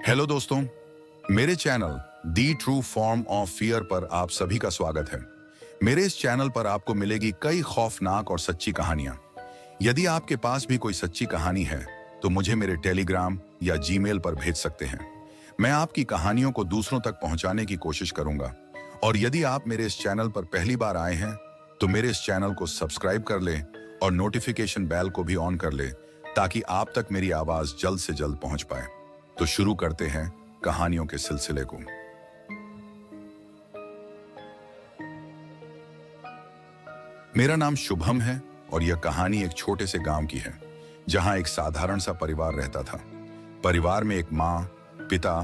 Hello दोस्तों, मेरे channel the true form of fear पर आप सभी का स्वागत है। मेरे इस चैनल पर आपको मिलेगी कई खौफनाक और सच्ची कहानियां। यदि आपके पास भी कोई सच्ची कहानी है तो मुझे मेरे टेलीग्राम या जीमेल पर भेज सकते हैं। मैं आपकी कहानियों को दूसरों तक पहुंचाने की कोशिश करूंगा। और यदि आप मेरे इस चैनल पर पहली बार आए हैं तो मेरे इस चैनल को सब्सक्राइब कर लें और नोटिफिकेशन बेल को भी ऑन कर लें ताकि आप तक मेरी आवाज जल्द से जल्द पहुंच पाए। तो शुरू करते हैं कहानियों के सिलसिले को। मेरा नाम शुभम है और यह कहानी एक छोटे से गांव की है जहां एक साधारण सा परिवार रहता था। परिवार में एक माँ, पिता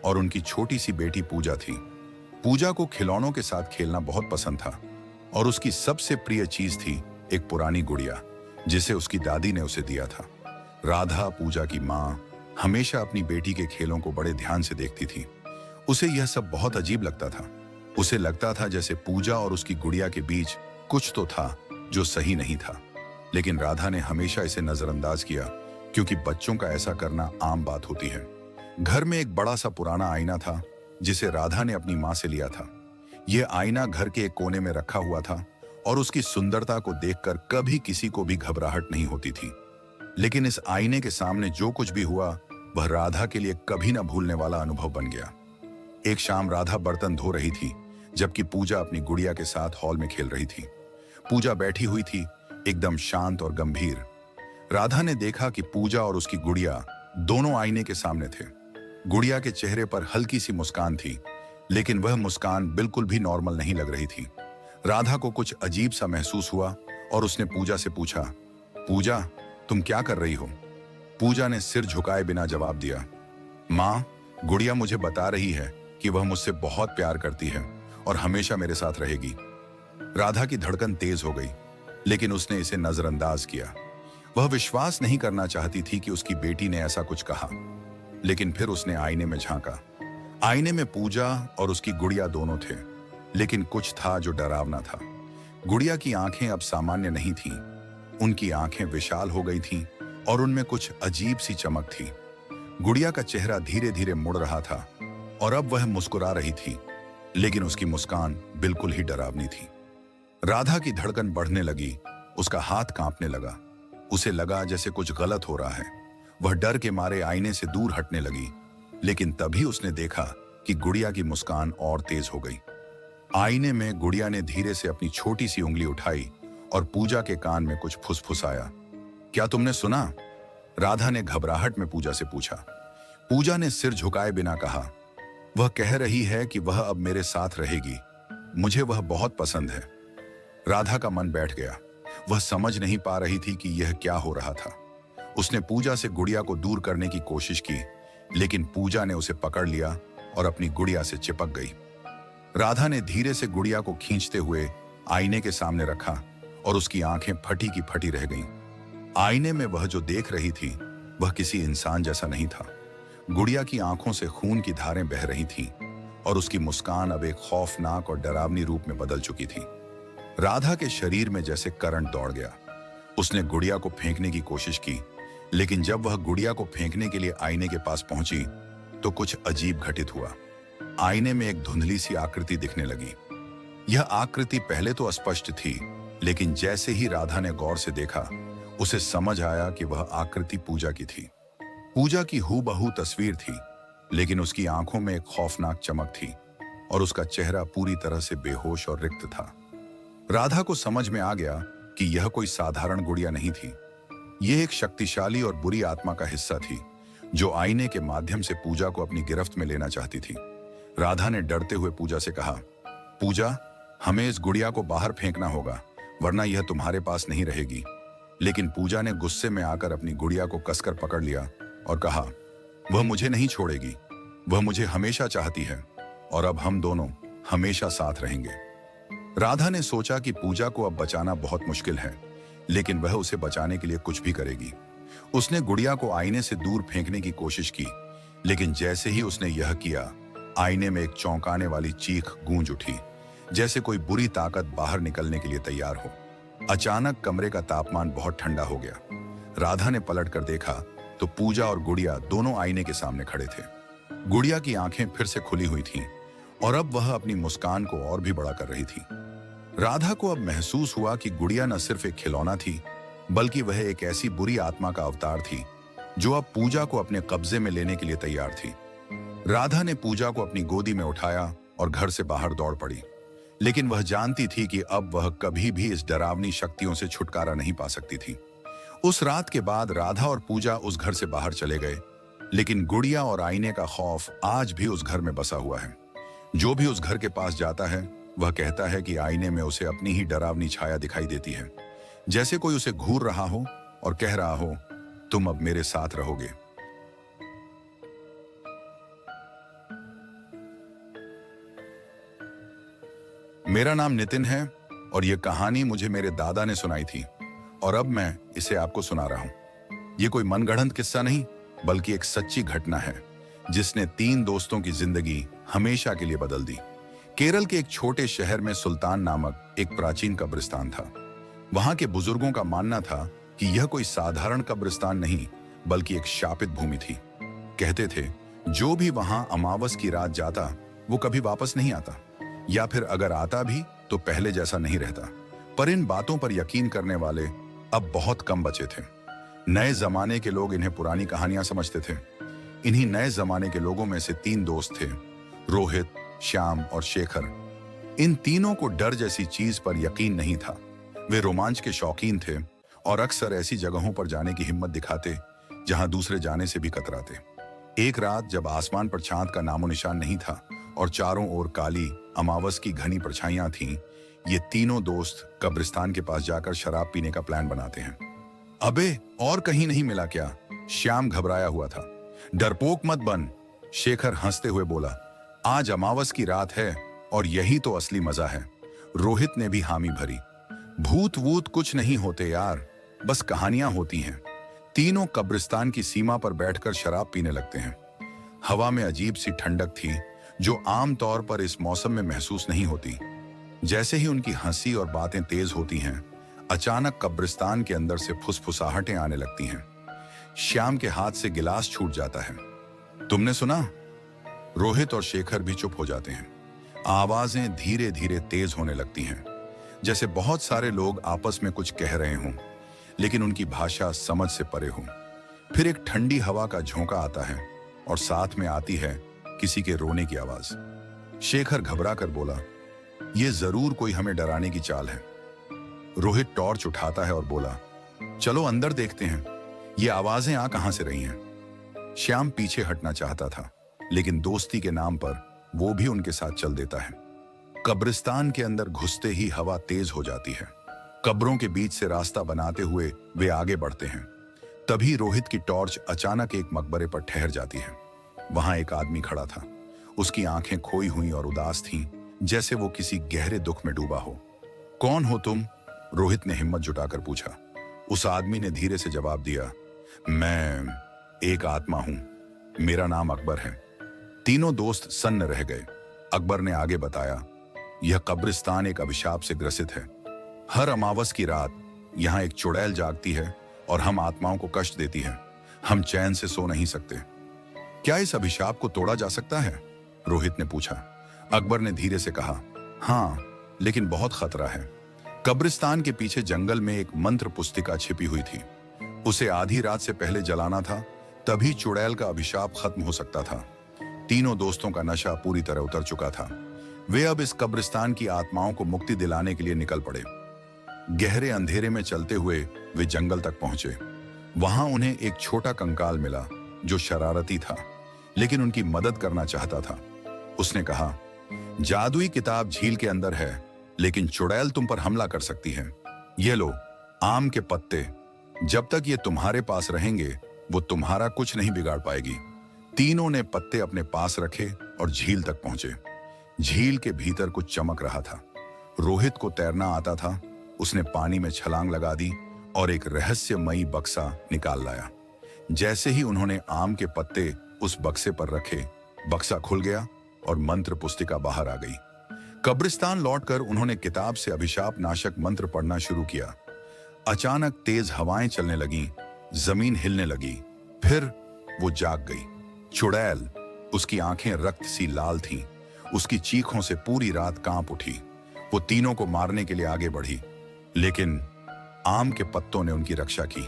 और उनकी छोटी सी बेटी पूजा थी। पूजा को खिलौनों के साथ खेलना बहुत पसंद था और उसकी सबसे प्रिय चीज थी एक पुरानी गुड़िया जिसे उसकी दादी ने उसे दिया था। राधा, पूजा की माँ, हमेशा अपनी बेटी के खेलों को बड़े ध्यान से देखती थी। उसे यह सब बहुत अजीब लगता था। उसे लगता था जैसे पूजा और उसकी गुड़िया के बीच कुछ तो था जो सही नहीं था। लेकिन राधा ने हमेशा इसे नजरअंदाज किया क्योंकि बच्चों का ऐसा करना आम बात होती है। घर में एक बड़ा सा पुराना आईना था जिसे राधा ने अपनी माँ से लिया था। यह आईना घर के एक कोने में रखा हुआ था और उसकी सुंदरता को देखकर कभी किसी को भी घबराहट नहीं होती थी। लेकिन इस आईने के सामने जो कुछ भी हुआ वह राधा के लिए कभी न भूलने वाला अनुभव बन गया। एक शाम राधा बर्तन धो रही थी जबकि पूजा अपनी गुड़िया के साथ हॉल में खेल रही थी। पूजा बैठी हुई थी, एकदम शांत और गंभीर। राधा ने देखा कि पूजा और उसकी गुड़िया दोनों आईने के सामने थे। गुड़िया के चेहरे पर हल्की सी मुस्कान थी, लेकिन वह मुस्कान बिल्कुल भी नॉर्मल नहीं लग रही थी। राधा को कुछ अजीब सा महसूस हुआ और उसने पूजा से पूछा, पूजा, तुम क्या कर रही हो? पूजा ने सिर झुकाए बिना जवाब दिया, माँ, गुड़िया मुझे बता रही है कि वह मुझसे बहुत प्यार करती है और हमेशा मेरे साथ रहेगी। राधा की धड़कन तेज हो गई, लेकिन उसने इसे नजरअंदाज किया। वह विश्वास नहीं करना चाहती थी कि उसकी बेटी ने ऐसा कुछ कहा। लेकिन फिर उसने आईने में झांका। आईने में पूजा और उसकी गुड़िया दोनों थे, लेकिन कुछ था जो डरावना था। गुड़िया की आंखें अब सामान्य नहीं थीं। उनकी आंखें विशाल हो गई थीं और उनमें कुछ अजीब सी चमक थी। गुड़िया का चेहरा धीरे धीरे मुड़ रहा था और अब वह मुस्कुरा रही थी, लेकिन उसकी मुस्कान बिल्कुल ही डरावनी थी। राधा की धड़कन बढ़ने लगी, उसका हाथ कांपने लगा। उसे लगा जैसे कुछ गलत हो रहा है। वह डर के मारे आईने से दूर हटने लगी, लेकिन तभी उसने देखा कि गुड़िया की मुस्कान और तेज हो गई। आईने में गुड़िया ने धीरे से अपनी छोटी सी उंगली उठाई और पूजा के कान में कुछ फुसफुसाया। क्या तुमने सुना? राधा ने घबराहट में पूजा से पूछा। पूजा ने सिर झुकाए बिना कहा, वह कह रही है कि वह अब मेरे साथ रहेगी। मुझे वह बहुत पसंद है। राधा का मन बैठ गया। वह समझ नहीं पा रही थी कि यह क्या हो रहा था। उसने पूजा से गुड़िया को दूर करने की कोशिश की, लेकिन पूजा ने उसे पकड़ लिया और अपनी गुड़िया से चिपक गई। राधा ने धीरे से गुड़िया को खींचते हुए आईने के सामने रखा और उसकी आंखें फटी की फटी रह गईं। आईने में वह जो देख रही थी वह किसी इंसान जैसा नहीं था। गुड़िया की आंखों से खून की धारें बह रही थीं और उसकी मुस्कान अब एक खौफनाक और डरावनी रूप में बदल चुकी थी। राधा के शरीर में जैसे करंट दौड़ गया। उसने गुड़िया को फेंकने की कोशिश की, लेकिन जब वह गुड़िया को फेंकने के लिए आईने के पास पहुंची तो कुछ अजीब घटित हुआ। आईने में एक धुंधली सी आकृति दिखने लगी। यह आकृति पहले तो अस्पष्ट थी, लेकिन जैसे ही राधा ने गौर से देखा उसे समझ आया कि वह आकृति पूजा की थी। पूजा की हूबहू तस्वीर थी, लेकिन उसकी आंखों में एक खौफनाक चमक थी और उसका चेहरा पूरी तरह से बेहोश और रिक्त था। राधा को समझ में आ गया कि यह कोई साधारण गुड़िया नहीं थी। यह एक शक्तिशाली और बुरी आत्मा का हिस्सा थी जो आईने के माध्यम से पूजा को अपनी गिरफ्त में लेना चाहती थी। राधा ने डरते हुए पूजा से कहा, पूजा, हमें इस गुड़िया को बाहर फेंकना होगा, वरना यह तुम्हारे पास नहीं रहेगी। लेकिन पूजा ने गुस्से में आकर अपनी गुड़िया को कसकर पकड़ लिया और कहा, वह मुझे नहीं छोड़ेगी। वह मुझे हमेशा चाहती है और अब हम दोनों हमेशा साथ रहेंगे। राधा ने सोचा कि पूजा को अब बचाना बहुत मुश्किल है, लेकिन वह उसे बचाने के लिए कुछ भी करेगी। उसने गुड़िया को आईने से दूर फेंकने की कोशिश की, लेकिन जैसे ही उसने यह किया, आईने में एक चौंकाने वाली चीख गूंज उठी, जैसे कोई बुरी ताकत बाहर निकलने के लिए तैयार हो। अचानक कमरे का तापमान बहुत ठंडा हो गया। राधा ने पलट कर देखा तो पूजा और गुड़िया दोनों आईने के सामने खड़े थे। गुड़िया की आंखें फिर से खुली हुई थीं और अब वह अपनी मुस्कान को और भी बड़ा कर रही थी। राधा को अब महसूस हुआ कि गुड़िया न सिर्फ एक खिलौना थी, बल्कि वह एक ऐसी बुरी आत्मा का अवतार थी जो अब पूजा को अपने कब्जे में लेने के लिए तैयार थी। राधा ने पूजा को अपनी गोदी में उठाया और घर से बाहर दौड़ पड़ी, लेकिन वह जानती थी कि अब वह कभी भी इस डरावनी शक्तियों से छुटकारा नहीं पा सकती थी। उस रात के बाद राधा और पूजा उस घर से बाहर चले गए, लेकिन गुड़िया और आईने का खौफ आज भी उस घर में बसा हुआ है। जो भी उस घर के पास जाता है वह कहता है कि आईने में उसे अपनी ही डरावनी छाया दिखाई देती है, जैसे कोई उसे घूर रहा हो और कह रहा हो, तुम अब मेरे साथ रहोगे। मेरा नाम नितिन है और यह कहानी मुझे मेरे दादा ने सुनाई थी और अब मैं इसे आपको सुना रहा हूं। यह कोई मनगढ़ंत किस्सा नहीं, बल्कि एक सच्ची घटना है जिसने 3 दोस्तों की जिंदगी हमेशा के लिए बदल दी। केरल के एक छोटे शहर में सुल्तान नामक एक प्राचीन कब्रिस्तान था। वहां के बुजुर्गों का मानना था कि यह कोई साधारण कब्रिस्तान नहीं, बल्कि एक शापित भूमि थी। कहते थे जो भी वहां अमावस की रात जाता वो कभी वापस नहीं आता, या फिर अगर आता भी तो पहले जैसा नहीं रहता। पर इन बातों पर यकीन करने वाले अब बहुत कम बचे थे। नए जमाने के लोग इन्हें पुरानी कहानियां समझते थे। इन्हीं नए जमाने के लोगों में से 3 दोस्त थे, रोहित, श्याम और शेखर। इन तीनों को डर जैसी चीज पर यकीन नहीं था। वे रोमांच के शौकीन थे और अक्सर ऐसी जगहों पर जाने की हिम्मत दिखाते जहां दूसरे जाने से भी कतराते। एक रात जब आसमान पर चांद का नामो निशान नहीं था और चारों ओर काली अमावस की घनी परछाइयां थीं, ये तीनों दोस्त कब्रिस्तान के पास जाकर शराब पीने का प्लान बनाते हैं। अबे और कहीं नहीं मिला क्या? श्याम घबराया हुआ था। डरपोक मत बन, शेखर हंसते हुए बोला। आज अमावस की रात है और यही तो असली मजा है। रोहित ने भी हामी भरी। भूत वूत कुछ नहीं होते यार, बस कहानियां होती हैं। तीनों कब्रिस्तान की सीमा पर बैठकर शराब पीने लगते हैं। हवा में अजीब सी ठंडक थी जो आम तौर पर इस मौसम में महसूस नहीं होती। जैसे ही उनकी हंसी और बातें तेज होती हैं, अचानक कब्रिस्तान के अंदर से फुसफुसाहटें आने लगती हैं। श्याम के हाथ से गिलास छूट जाता है। तुमने सुना? रोहित और शेखर भी चुप हो जाते हैं। आवाजें धीरे धीरे तेज होने लगती हैं, जैसे बहुत सारे लोग आपस में कुछ कह रहे हों, लेकिन उनकी भाषा समझ से परे हो। फिर एक ठंडी हवा का झोंका आता है और साथ में आती है किसी के रोने की आवाज। शेखर घबरा कर बोला, यह जरूर कोई हमें डराने की चाल है। रोहित टॉर्च उठाता है और बोला, चलो अंदर देखते हैं, ये आवाजें आ कहां से रही हैं। श्याम पीछे हटना चाहता था, लेकिन दोस्ती के नाम पर वो भी उनके साथ चल देता है। कब्रिस्तान के अंदर घुसते ही हवा तेज हो जाती है। कब्रों के बीच से रास्ता बनाते हुए वे आगे बढ़ते हैं। तभी रोहित की टॉर्च अचानक एक मकबरे पर ठहर जाती है। वहां एक आदमी खड़ा था। उसकी आंखें खोई हुई और उदास थीं, जैसे वो किसी गहरे दुख में डूबा हो। कौन हो तुम? रोहित ने हिम्मत जुटाकर पूछा। उस आदमी ने धीरे से जवाब दिया, मैं एक आत्मा हूं, मेरा नाम अकबर है। तीनों दोस्त सन्न रह गए। अकबर ने आगे बताया, यह कब्रिस्तान एक अभिशाप से ग्रसित है। हर अमावस की रात यहाँ एक चुड़ैल जागती है और हम आत्माओं को कष्ट देती है। हम चैन से सो नहीं सकते। क्या इस अभिशाप को तोड़ा जा सकता है? रोहित ने पूछा। अकबर ने धीरे से कहा, हाँ, लेकिन बहुत खतरा है। कब्रिस्तान के पीछे जंगल में एक मंत्र पुस्तिका छिपी हुई थी। उसे आधी रात से पहले जलाना था, तभी चुड़ैल का अभिशाप खत्म हो सकता था। तीनों दोस्तों का नशा पूरी तरह उतर चुका था। वे अब इस कब्रिस्तान की आत्माओं को मुक्ति दिलाने के लिए निकल पड़े। गहरे अंधेरे में चलते हुए वे जंगल तक पहुंचे। वहां उन्हें एक छोटा कंकाल मिला जो शरारती था, लेकिन उनकी मदद करना चाहता था। उसने कहा, जादुई किताब झील के अंदर है, लेकिन चुड़ैल तुम पर हमला कर सकती है। ये लो, आम के पत्ते। जब तक ये तुम्हारे पास रहेंगे वो तुम्हारा कुछ नहीं बिगाड़ पाएगी। तीनों ने पत्ते अपने पास रखे और झील तक पहुंचे। झील के भीतर कुछ चमक रहा था। रोहित को तैरना आता था। उसने पानी में छलांग लगा दी और एक रहस्यमयी बक्सा निकाल लाया। जैसे ही उन्होंने आम के पत्ते उस बक्से पर रखे, बक्सा खुल गया और मंत्र पुस्तिका बाहर आ गई। कब्रिस्तान लौटकर उन्होंने किताब से अभिशाप नाशक मंत्र पढ़ना शुरू किया। अचानक तेज हवाएं चलने लगीं, जमीन हिलने लगी। फिर वो जाग गई। चुड़ैल उसकी आंखें रक्त सी लाल थीं। उसकी चीखों से पूरी रात कांप उठी। वो तीनों को मारने के लिए आगे बढ़ी, लेकिन आम के पत्तों ने उनकी रक्षा की।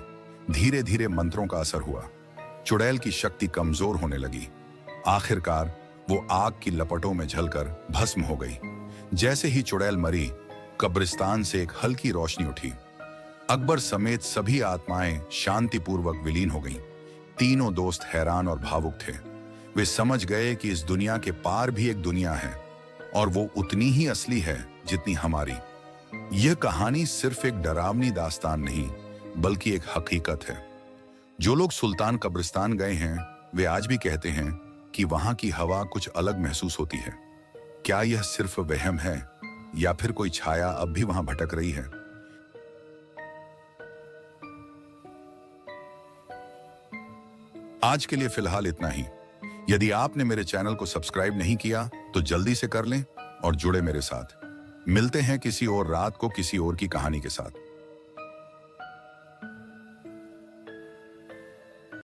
धीरे धीरे मंत्रों का असर हुआ। चुड़ैल की शक्ति कमजोर होने लगी। आखिरकार वो आग की लपटों में जलकर भस्म हो गई। जैसे ही चुड़ैल मरी, कब्रिस्तान से एक हल्की रोशनी उठी। अकबर समेत सभी आत्माएं शांतिपूर्वक विलीन हो गईं। तीनों दोस्त हैरान और भावुक थे। वे समझ गए कि इस दुनिया के पार भी एक दुनिया है, और वो उतनी ही असली है जितनी हमारी। यह कहानी सिर्फ एक डरावनी दास्तान नहीं, बल्कि एक हकीकत है। जो लोग सुल्तान कब्रिस्तान गए हैं, वे आज भी कहते हैं कि वहां की हवा कुछ अलग महसूस होती है। क्या यह सिर्फ वहम है, या फिर कोई छाया अब भी वहां भटक रही है? आज के लिए फिलहाल इतना ही। यदि आपने मेरे चैनल को सब्सक्राइब नहीं किया तो जल्दी से कर लें और जुड़े मेरे साथ। मिलते हैं किसी और रात को किसी और की कहानी के साथ।